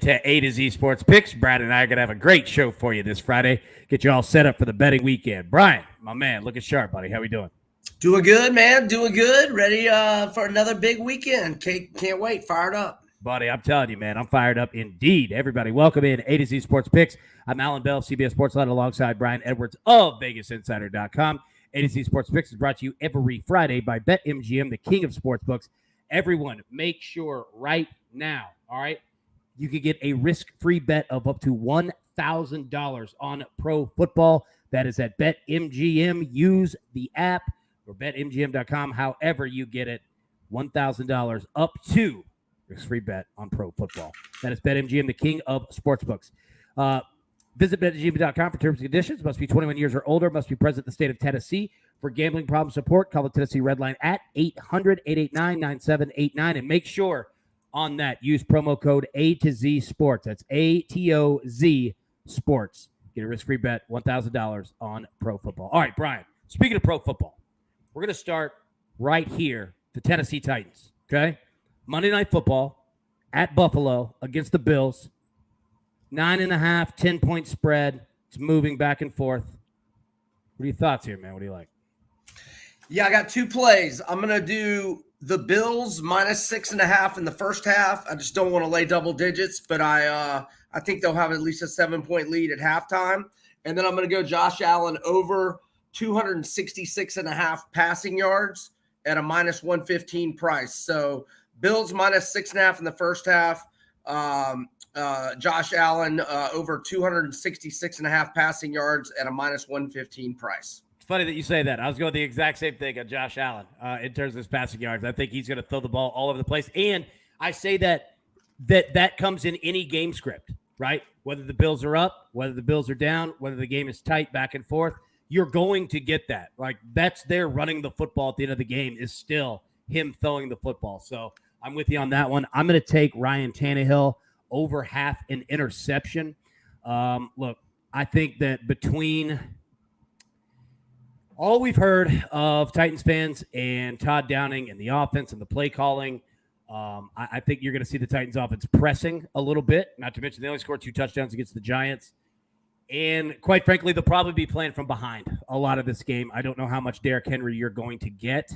To A to Z Sports Picks. Brad and I are going to have a great show for you this Friday. Get you all set up for the betting weekend. Brian, my man, looking sharp, buddy. How we doing? Doing good, man. Doing good. Ready for another big weekend. Can't wait. Fired up. Buddy, I'm telling you, man, I'm fired up indeed. Everybody, welcome in A to Z Sports Picks. I'm Alan Bell, CBS Sportsline, alongside Brian Edwards of VegasInsider.com. A to Z Sports Picks is brought to you every Friday by BetMGM, the king of sportsbooks. Everyone, make sure right now, all right, you can get a risk-free bet of up to $1,000 on pro football. That is at BetMGM. Use the app or BetMGM.com, however you get it. $1,000 up to risk-free bet on pro football. That is BetMGM, the king of sportsbooks. Visit BetMGM.com for terms and conditions. Must be 21 years or older. Must be present in the state of Tennessee. For gambling problem support, call the Tennessee Red Line at 800-889-9789. And make sure on that, use promo code A to Z Sports. That's ATOZ Sports. Get a risk-free bet, $1,000 on pro football. All right, Brian, speaking of pro football, we're going to start right here, the Tennessee Titans, okay? Monday Night Football at Buffalo against the Bills. 9.5, 10-point spread. It's moving back and forth. What are your thoughts here, man? What do you like? Yeah, I got two plays. I'm going to do the Bills minus 6.5 in the first half. I just don't want to lay double digits, but I think they'll have at least a 7-point lead at halftime. And then I'm going to go Josh Allen over 266.5 passing yards at a minus 115 price. So Bills minus 6.5 in the first half. Josh Allen over 266.5 passing yards at a minus 115 price. It's funny that you say that. I was going the exact same thing on Josh Allen in terms of his passing yards. I think he's going to throw the ball all over the place. And I say that comes in any game script, right? Whether the Bills are up, whether the Bills are down, whether the game is tight back and forth, you're going to get that. Like, that's their running the football at the end of the game is still him throwing the football. So I'm with you on that one. I'm going to take Ryan Tannehill over half an interception. Look, I think that between all we've heard of Titans fans and Todd Downing and the offense and the play calling, I think you're going to see the Titans offense pressing a little bit, not to mention they only scored 2 touchdowns against the Giants. And quite frankly, they'll probably be playing from behind a lot of this game. I don't know how much Derrick Henry you're going to get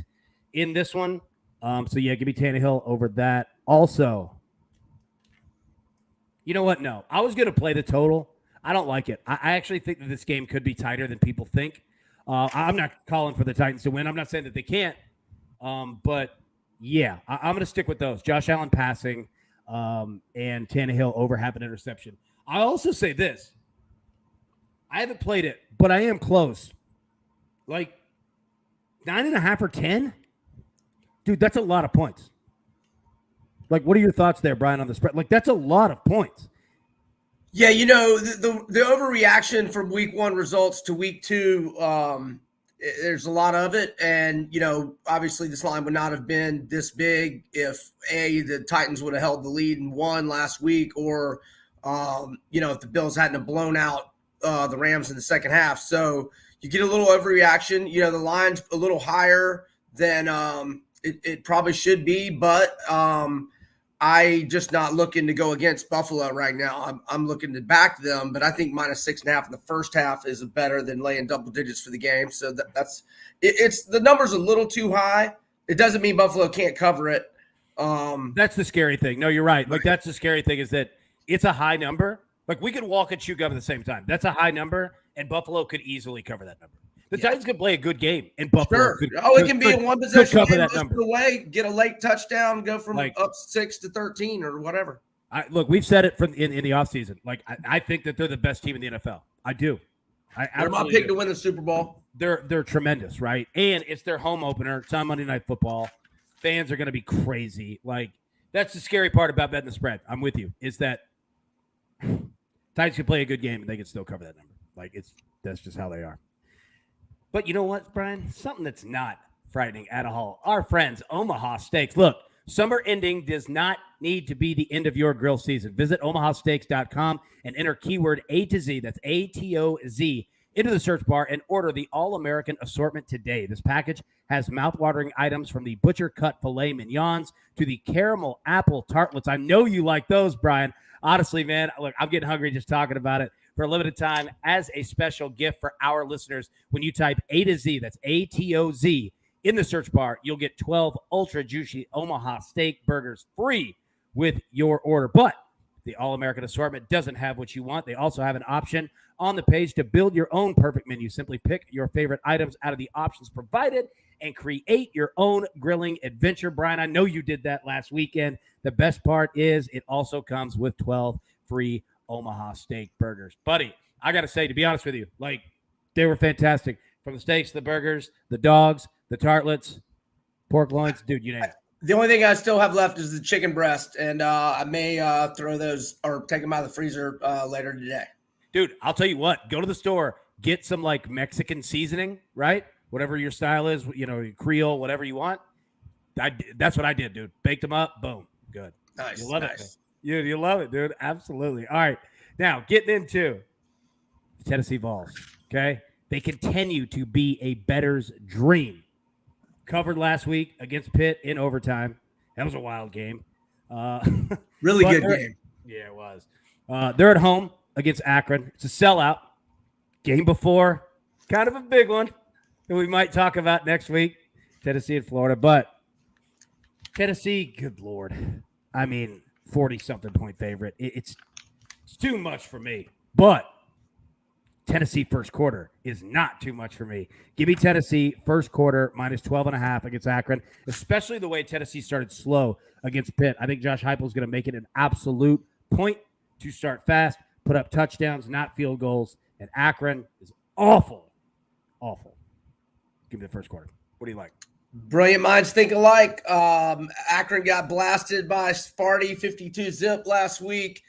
in this one. So, yeah, give me Tannehill over that. Also, you know what? No, I was going to play the total. I don't like it. I actually think that this game could be tighter than people think. I'm not calling for the Titans to win. I'm not saying that they can't. But, yeah, I'm going to stick with those. Josh Allen passing and Tannehill over half an interception. I also say this. I haven't played it, but I am close. Like 9.5 or 10? Dude, that's a lot of points. Like, what are your thoughts there, Brian, on the spread? Like, that's a lot of points. Yeah, you know, the overreaction from week 1 results to week 2, there's a lot of it. And, you know, obviously this line would not have been this big if, A, the Titans would have held the lead and won last week, or, you know, if the Bills hadn't have blown out the Rams in the second half. So you get a little overreaction. You know, the line's a little higher than it probably should be, but I just not looking to go against Buffalo right now. I'm looking to back them, but I think minus 6.5 in the first half is better than laying double digits for the game. So that's the number's a little too high. It doesn't mean Buffalo can't cover it. That's the scary thing. No, you're right. Like, that's the scary thing is that it's a high number. Like, we could walk and chew gum at the same time. That's a high number, and Buffalo could easily cover that number. The Titans could play a good game, and Buffalo could. It can be a one-possession game most of the way, get a late touchdown, go from up 6 to 13 or whatever. Look, we've said it in the offseason. Like, I think that they're the best team in the NFL. I do. They're my pick to win the Super Bowl. They're tremendous, right? And it's their home opener. It's on Monday Night Football. Fans are going to be crazy. Like, that's the scary part about betting the spread. I'm with you. Is that Titans can play a good game and they can still cover that number. Like, that's just how they are. But you know what, Brian? Something that's not frightening at all. Our friends, Omaha Steaks. Look, summer ending does not need to be the end of your grill season. Visit omahasteaks.com and enter keyword A to Z. That's ATOZ into the search bar and order the All-American assortment today. This package has mouth-watering items from the butcher-cut filet mignons to the caramel apple tartlets. I know you like those, Brian. Honestly, man, look, I'm getting hungry just talking about it. For a limited time, as a special gift for our listeners, when you type A to Z, that's ATOZ, in the search bar, you'll get 12 ultra juicy Omaha steak burgers free with your order. But the All-American assortment doesn't have what you want. They also have an option on the page to build your own perfect menu. Simply pick your favorite items out of the options provided and create your own grilling adventure. Brian, I know you did that last weekend. The best part is it also comes with 12 free Omaha steak burgers. Buddy, I got to say, to be honest with you, like, they were fantastic. From the steaks, the burgers, the dogs, the tartlets, pork loins, dude, you name it. The only thing I still have left is the chicken breast, and I may throw those or take them out of the freezer later today. Dude, I'll tell you what, go to the store, get some like Mexican seasoning, right? Whatever your style is, Creole, whatever you want. That's what I did, dude. Baked them up, boom, good. Nice. You love it. You love it, dude. Absolutely. All right. Now, getting into the Tennessee Vols, okay? They continue to be a bettor's dream. Covered last week against Pitt in overtime. That was a wild game. Really good game. Yeah, it was. They're at home against Akron. It's a sellout. Game before, kind of a big one that we might talk about next week, Tennessee and Florida. But Tennessee, good Lord. I mean, 40-something point favorite. It's too much for me. But Tennessee first quarter is not too much for me. Give me Tennessee first quarter minus 12.5 against Akron, especially the way Tennessee started slow against Pitt. I think Josh Heupel is going to make it an absolute point to start fast, put up touchdowns, not field goals, and Akron is awful. Awful. Give me the first quarter. What do you like? Brilliant minds think alike. Akron got blasted by Sparty 52-zip last week.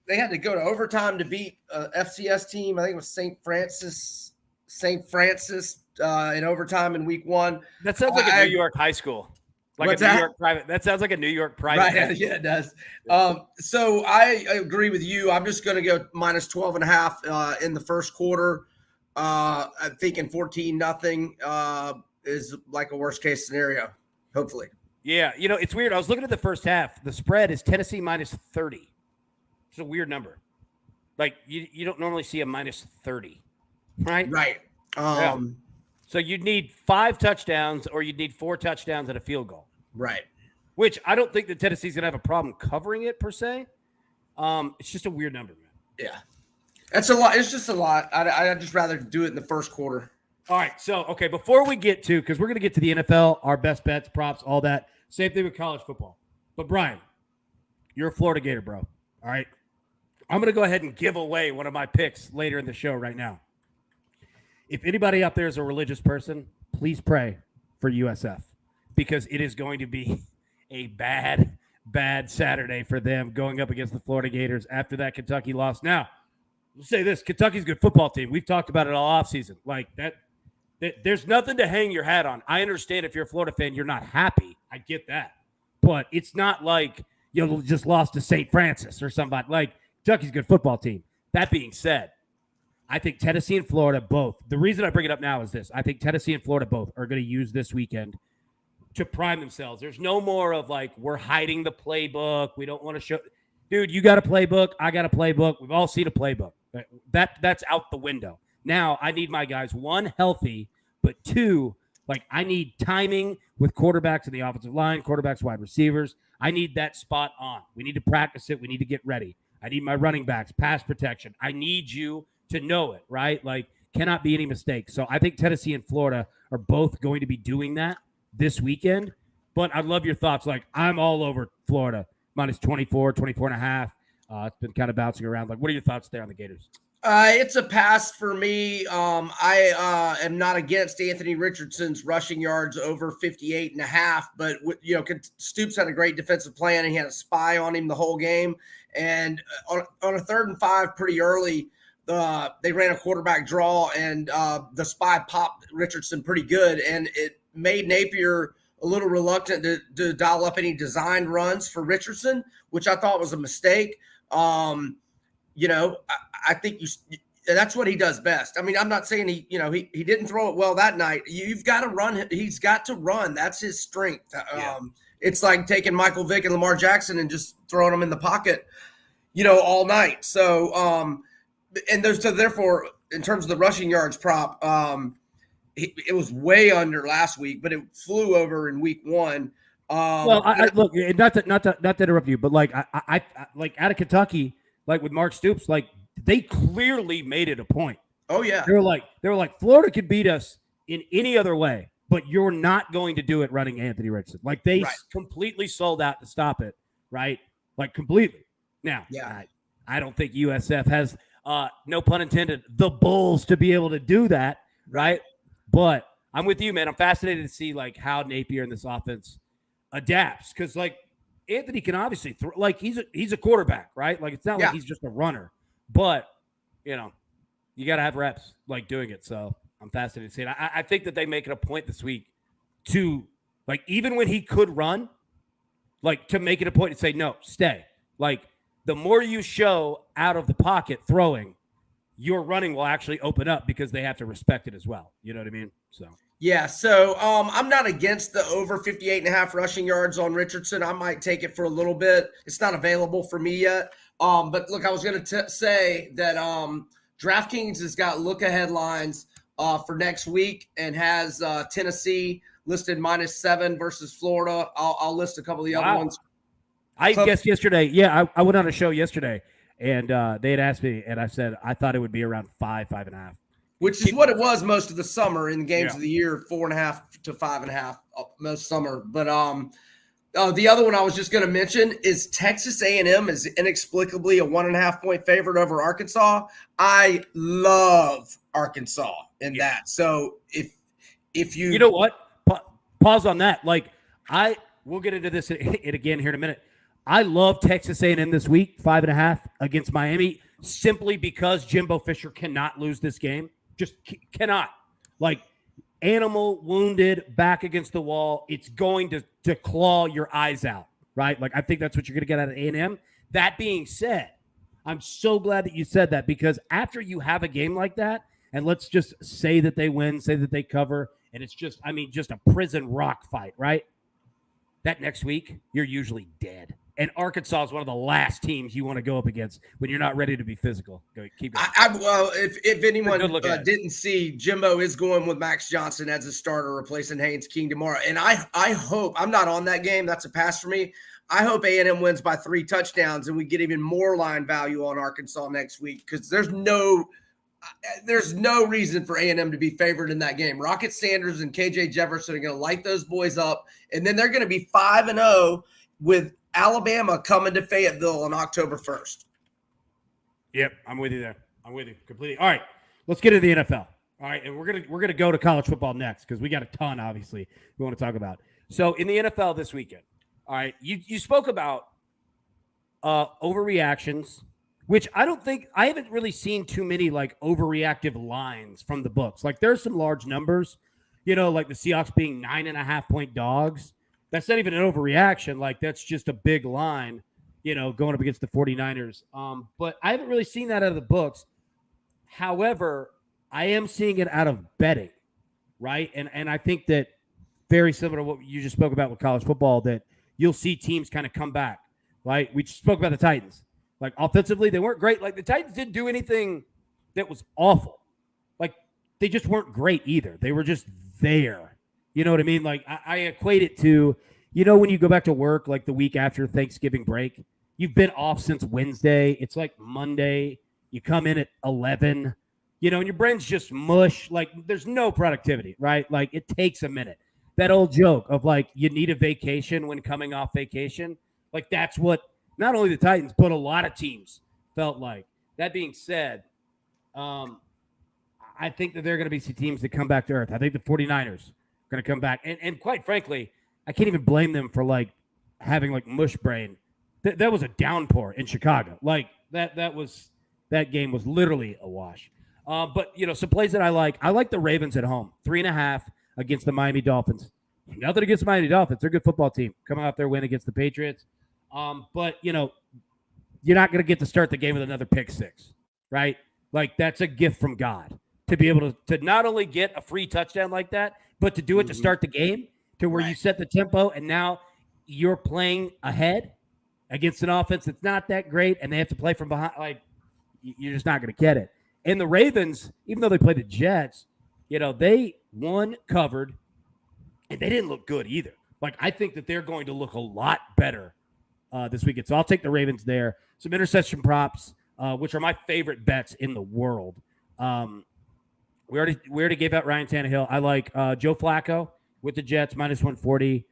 They had to go to overtime to beat FCS team. I think it was St. Francis in overtime in week 1. That sounds like a New York high school. Like a New York private. That sounds like a New York private. Right, yeah, it does. So I agree with you. I'm just going to go minus 12.5 in the first quarter. I'm thinking 14-0 is like a worst case scenario, hopefully. Yeah, it's weird. I was looking at the first half. The spread is Tennessee minus 30. It's a weird number. Like, you don't normally see a minus 30, right? Right. Yeah. So you'd need 5 touchdowns or you'd need 4 touchdowns and a field goal. Right. Which I don't think that Tennessee's going to have a problem covering it per se. It's just a weird number, man. Yeah. That's a lot. It's just a lot. I'd just rather do it in the first quarter. All right. So, okay, before we get to, because we're going to get to the NFL, our best bets, props, all that. Same thing with college football. But, Brian, you're a Florida Gator, bro. All right. I'm going to go ahead and give away one of my picks later in the show right now. If anybody out there is a religious person, please pray for USF because it is going to be a bad, bad Saturday for them going up against the Florida Gators after that Kentucky loss. Now, let's say this. Kentucky's a good football team. We've talked about it all offseason. Like that, there's nothing to hang your hat on. I understand if you're a Florida fan, you're not happy. I get that. But it's not like you just lost to St. Francis or somebody. Like, Kentucky's a good football team. That being said, I think Tennessee and Florida both. The reason I bring it up now is this. I think Tennessee and Florida both are going to use this weekend to prime themselves. There's no more of like, we're hiding the playbook. We don't want to show. Dude, you got a playbook. I got a playbook. We've all seen a playbook. That's out the window. Now, I need my guys, 1, healthy, but 2, like I need timing with quarterbacks in the offensive line, quarterbacks, wide receivers. I need that spot on. We need to practice it. We need to get ready. I need my running backs, pass protection. I need you to know it, right? Like, cannot be any mistakes. So I think Tennessee and Florida are both going to be doing that this weekend. But I'd love your thoughts. Like, I'm all over Florida, minus 24, 24.5. It's been kind of bouncing around. Like, what are your thoughts there on the Gators? It's a pass for me. I am not against Anthony Richardson's rushing yards over 58.5, but Stoops had a great defensive plan and he had a spy on him the whole game. And on a 3rd and 5 pretty early, they ran a quarterback draw and the spy popped Richardson pretty good. And it made Napier a little reluctant to dial up any designed runs for Richardson, which I thought was a mistake. I think that's what he does best. I mean, I'm not saying he didn't throw it well that night. You've got to run. He's got to run. That's his strength. Yeah. it's like taking Michael Vick and Lamar Jackson and just throwing them in the pocket, all night. So, therefore, in terms of the rushing yards prop, it was way under last week, but it flew over in week one. Well, I look, not to interrupt you, but like I like out of Kentucky, like with Mark Stoops, like they clearly made it a point. Oh yeah, they were like Florida could beat us in any other way, but you're not going to do it running Anthony Richardson. Like they completely sold out to stop it, right? Like completely. Now, I don't think USF has, no pun intended, the bulls to be able to do that, right? But I'm with you, man. I'm fascinated to see like how Napier in this offense adapts, because like Anthony can obviously throw, like he's a quarterback, right? Like it's not like he's just a runner, but you got to have reps like doing it. So I'm fascinated to see it. I think that they make it a point this week to, like, even when he could run, like to make it a point to say, no, stay. Like the more you show out of the pocket throwing, your running will actually open up because they have to respect it as well. You know what I mean? So. Yeah, so I'm not against the over 58.5 rushing yards on Richardson. I might take it for a little bit. It's not available for me yet. But look, I was going to say that DraftKings has got look-ahead lines for next week and has Tennessee listed -7 versus Florida. I'll list a couple of the other ones. I guessed yesterday. Yeah, I went on a show yesterday, and they had asked me, and I said I thought it would be around 5.5. Which is what it was most of the summer in games of the year, 4.5 to 5.5 most summer. But the other one I was just going to mention is Texas A&M is inexplicably a 1.5 point favorite over Arkansas. I love Arkansas in that. So if you know what, pause on that. Like we'll get into this again here in a minute. I love Texas A&M this week, 5.5 against Miami, simply because Jimbo Fisher cannot lose this game. Just cannot. Like, animal wounded, back against the wall. It's going to claw your eyes out, right? Like, I think that's what you're going to get out of A&M. That being said, I'm so glad that you said that, because after you have a game like that, and let's just say that they win, say that they cover, and it's just a prison rock fight, right? That next week, you're usually dead. And Arkansas is one of the last teams you want to go up against when you're not ready to be physical. Keep going. Well, if anyone didn't see, Jimbo is going with Max Johnson as a starter, replacing Haynes King tomorrow. And I hope – I'm not on that game. That's a pass for me. I hope A&M wins by 3 touchdowns and we get even more line value on Arkansas next week, because there's no reason for A&M to be favored in that game. Rocket Sanders and KJ Jefferson are going to light those boys up, and then they're going to be 5-0 with Alabama coming to Fayetteville on October 1st. Yep, I'm with you there. I'm with you completely. All right, let's get into the NFL. All right, and we're gonna go to college football next, because we got a ton, obviously, we want to talk about. So in the NFL this weekend, all right, you spoke about overreactions, which I haven't really seen too many like overreactive lines from the books. Like there's some large numbers, like the Seahawks being 9.5 point dogs. That's not even an overreaction. Like that's just a big line, going up against the 49ers. But I haven't really seen that out of the books. However, I am seeing it out of betting, right? And I think that very similar to what you just spoke about with college football, that you'll see teams kind of come back, right? We just spoke about the Titans. Like offensively, they weren't great. Like the Titans didn't do anything that was awful. Like they just weren't great either. They were just there. You know what I mean? Like I equate it to, when you go back to work, like the week after Thanksgiving break, you've been off since Wednesday. It's like Monday. You come in at 11, and your brain's just mush. Like there's no productivity, right? Like it takes a minute. That old joke of like, you need a vacation when coming off vacation. Like that's what not only the Titans, but a lot of teams felt like. That being said, I think that there are going to be some teams that come back to earth. I think the 49ers are going to come back. And quite frankly, I can't even blame them for like having like mush brain. That was a downpour in Chicago. Like that game was literally a wash. But some plays that I like the Ravens at home, 3.5 against the Miami Dolphins. Nothing against the Miami Dolphins. They're a good football team coming off their win against the Patriots. But you're not going to get to start the game with another pick six, right? Like that's a gift from God to be able to not only get a free touchdown like that, but to do it to start the game, to where you set the tempo. And now you're playing ahead against an offense that's not that great, and they have to play from behind. Like, you're just not going to get it. And the Ravens, even though they played the Jets, they covered, and they didn't look good either. Like, I think that they're going to look a lot better this weekend. So I'll take the Ravens there. Some interception props, which are my favorite bets in the world. We already gave out Ryan Tannehill. I like Joe Flacco with the Jets, -140.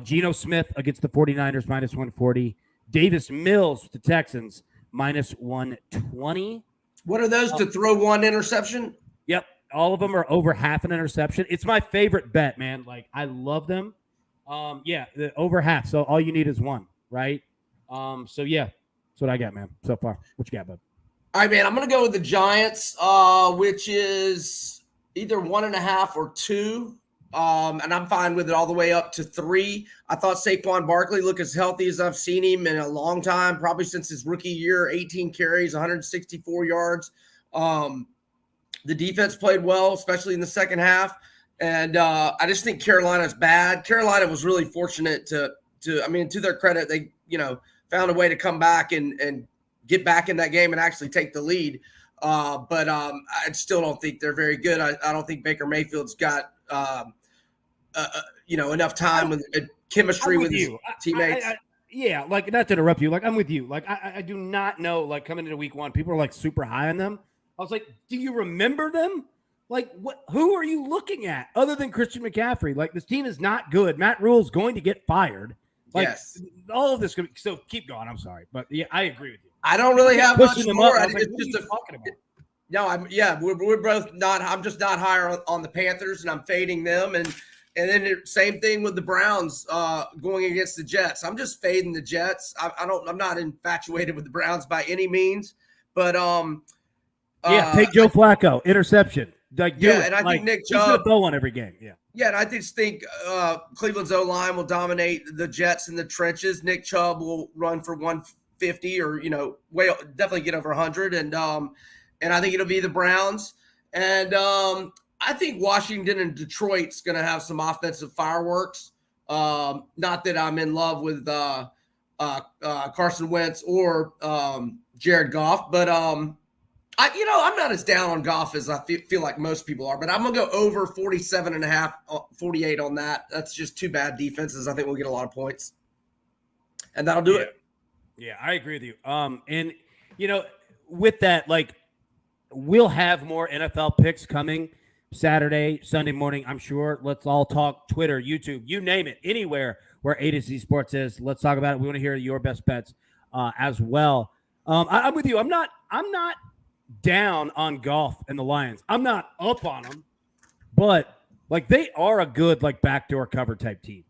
Geno Smith against the 49ers, -140. Davis Mills with the Texans, -120. What are those to throw one interception? Yep. All of them are over half an interception. It's my favorite bet, man. Like, I love them. The over half. So all you need is one, right? So yeah, that's what I got, man, so far. What you got, bud? All right, man. I'm going to go with the Giants, which is either 1.5 or 2. And I'm fine with it all the way up to 3. I thought Saquon Barkley looked as healthy as I've seen him in a long time, probably since his rookie year. 18 carries, 164 yards. The defense played well, especially in the second half. And I just think Carolina's bad. Carolina was really fortunate to their credit, they found a way to come back and get back in that game and actually take the lead. But I still don't think they're very good. I don't think Baker Mayfield's got enough time with chemistry with his teammates. Like, not to interrupt you. Like, I'm with you. Like, I do not know, like, coming into week 1, people are like super high on them. I was like, do you remember them? Like, who are you looking at other than Christian McCaffrey? Like, this team is not good. Matt Rule's going to get fired. Like, yes. All of this. So keep going. I'm sorry. But yeah, I agree with you. I don't really have much more. It's just talking about. No, we're both not. I'm just not higher on the Panthers, and I'm fading them. And then same thing with the Browns going against the Jets. I'm just fading the Jets. I'm not infatuated with the Browns by any means, but take Joe Flacco interception. Like, and I think Nick Chubb he's gonna throw one every game. Yeah, and I just think Cleveland's O-line will dominate the Jets in the trenches. Nick Chubb will run for 150 or definitely get over 100, and I think it'll be the Browns. And I think Washington and Detroit's going to have some offensive fireworks. Not that I'm in love with Carson Wentz or Jared Goff, but I'm not as down on Goff as I feel like most people are. But I'm going to go over 47.5, 48 on that. That's just 2 bad defenses. I think we'll get a lot of points, and that'll do it. Yeah, I agree with you. And with that, like, we'll have more NFL picks coming Saturday, Sunday morning, I'm sure. Let's all talk Twitter, YouTube, you name it, anywhere where A to Z Sports is. Let's talk about it. We want to hear your best bets as well. I'm with you. I'm not down on Goff and the Lions. I'm not up on them, but like, they are a good, like, backdoor cover type team,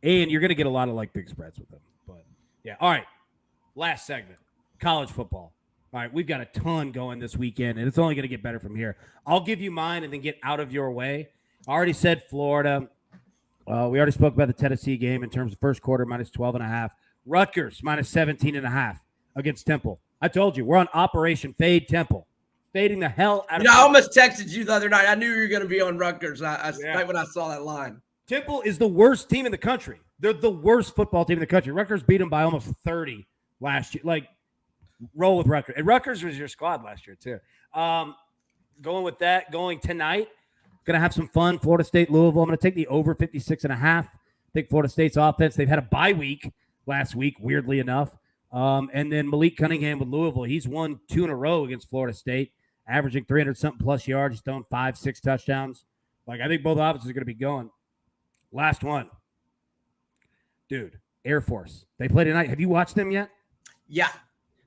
and you're going to get a lot of, like, big spreads with them. But yeah. All right. Last segment, college football. All right, we've got a ton going this weekend, and it's only going to get better from here. I'll give you mine and then get out of your way. I already said Florida. We already spoke about the Tennessee game in terms of first quarter, -12.5. Rutgers, -17.5 against Temple. I told you, we're on Operation Fade Temple. Fading the hell out of I almost texted you the other night. I knew you were going to be on Rutgers right when I saw that line. Temple is the worst team in the country. They're the worst football team in the country. Rutgers beat them by almost 30 last year. Like, roll with Rutgers. And Rutgers was your squad last year, too. Going with that, going tonight, going to have some fun. Florida State, Louisville. I'm going to take the over 56.5. I think Florida State's offense, they've had a bye week last week, weirdly enough. And then Malik Cunningham with Louisville. He's won 2 in a row against Florida State, averaging 300-something plus yards. He's thrown 5-6 touchdowns. Like, I think both offenses are going to be going. Last one. Dude, Air Force. They play tonight. Have you watched them yet? Yeah.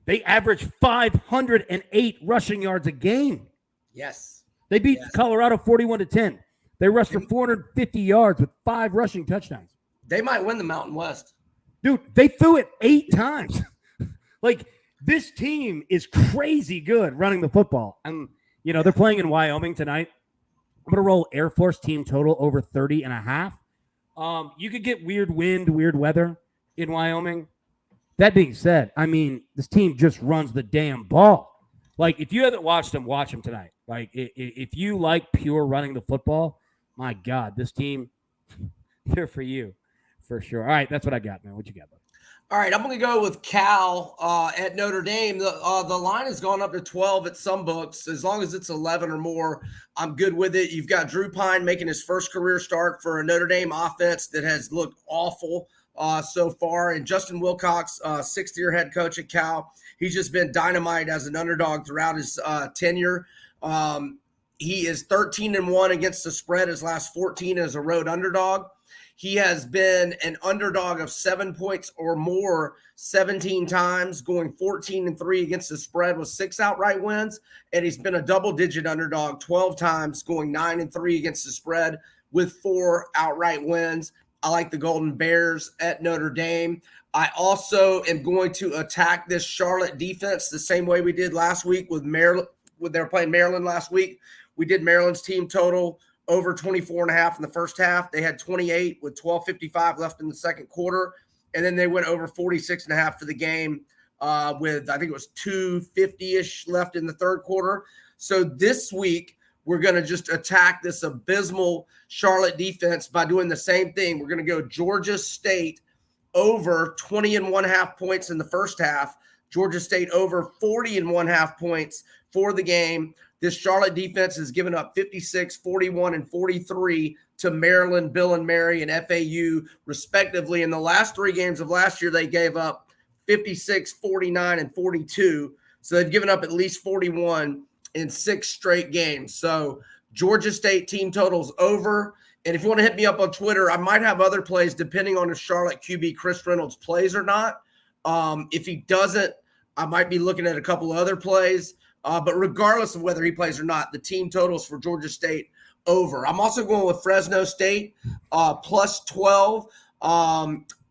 They average 508 rushing yards a game. Yes. They beat Colorado 41-10. They rushed for 450 yards with 5 rushing touchdowns. They might win the Mountain West. Dude, they threw it 8 times. Like, this team is crazy good running the football. And, they're playing in Wyoming tonight. I'm going to roll Air Force team total over 30.5. You could get weird wind, weird weather in Wyoming. That being said, I mean, this team just runs the damn ball. Like, if you haven't watched them, watch them tonight. Like, if you like pure running the football, my God, this team, they're for you. For sure. All right, that's what I got, man. What you got, buddy? All right, I'm going to go with Cal at Notre Dame. The line has gone up to 12 at some books. As long as it's 11 or more, I'm good with it. You've got Drew Pine making his first career start for a Notre Dame offense that has looked awful so far. And Justin Wilcox, sixth-year head coach at Cal, he's just been dynamite as an underdog throughout his tenure. He is 13-1 against the spread. His last 14 as a road underdog. He has been an underdog of 7 points or more 17 times, going 14-3 against the spread with 6 outright wins. And he's been a double-digit underdog 12 times, going 9-3 against the spread with 4 outright wins. I like the Golden Bears at Notre Dame. I also am going to attack this Charlotte defense the same way we did last week with Maryland. They were playing Maryland last week. We did Maryland's team total over 24.5 in the first half. They had 28 with 12:55 left in the second quarter. And then they went over 46.5 for the game with, I think it was 2:50-ish left in the third quarter. So this week, we're going to just attack this abysmal Charlotte defense by doing the same thing. We're going to go Georgia State over 20.5 points in the first half. Georgia State over 40.5 points for the game. This Charlotte defense has given up 56, 41, and 43 to Maryland, Bill and Mary, and FAU, respectively. In the last 3 games of last year, they gave up 56, 49, and 42. So they've given up at least 41 in 6 straight games. So Georgia State team totals over. And if you want to hit me up on Twitter, I might have other plays depending on if Charlotte QB Chris Reynolds plays or not. If he doesn't, I might be looking at a couple of other plays. But regardless of whether he plays or not, the team totals for Georgia State over. I'm also going with Fresno State plus 12.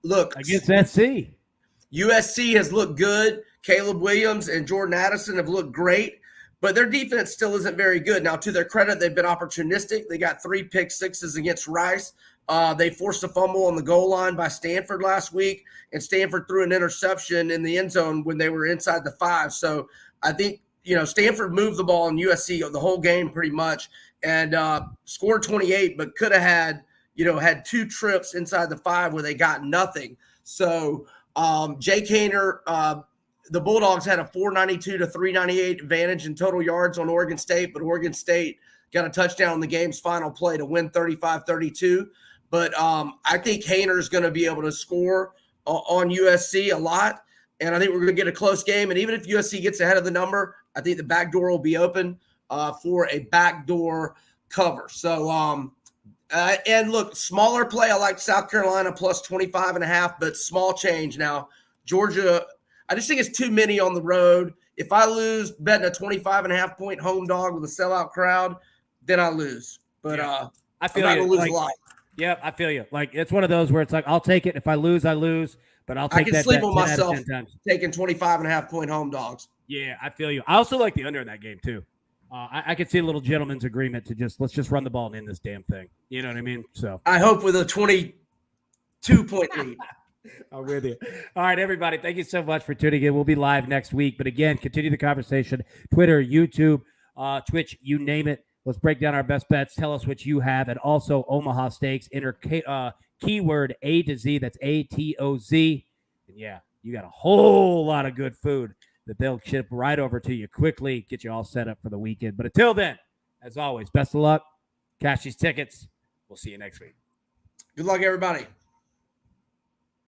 Look, against SC. USC has looked good. Caleb Williams and Jordan Addison have looked great, but their defense still isn't very good. Now, to their credit, they've been opportunistic. They got 3 pick sixes against Rice. They forced a fumble on the goal line by Stanford last week, and Stanford threw an interception in the end zone when they were inside the 5. So I think, Stanford moved the ball in USC the whole game pretty much and scored 28, but could have had 2 trips inside the 5 where they got nothing. So Jake Haener, the Bulldogs had a 492 to 398 advantage in total yards on Oregon State, but Oregon State got a touchdown in the game's final play to win 35-32. But I think Haener is going to be able to score on USC a lot. And I think we're going to get a close game. And even if USC gets ahead of the number, I think the back door will be open for a backdoor cover. So, and look, smaller play. I like South Carolina plus 25.5, but small change. Now, Georgia, I just think it's too many on the road. If I lose betting a 25.5 point home dog with a sellout crowd, then I lose. But I feel I'm not going to lose like, a lot. Yeah, I feel you. Like, it's one of those where it's like, I'll take it. If I lose, I lose. But I'll take I can that sleep bet on 10 myself out of 10 times. taking 25.5 point home dogs. Yeah, I feel you. I also like the under in that game, too. I could see a little gentleman's agreement to let's just run the ball and end this damn thing. You know what I mean? So I hope with a 22-point lead. I'm with you. All right, everybody. Thank you so much for tuning in. We'll be live next week. But again, continue the conversation. Twitter, YouTube, Twitch, you name it. Let's break down our best bets. Tell us what you have. And also Omaha Steaks. Enter keyword A to Z. That's ATOZ. And yeah, you got a whole lot of good food that they'll ship right over to you quickly, get you all set up for the weekend. But until then, as always, best of luck. Cash these tickets. We'll see you next week. Good luck, everybody.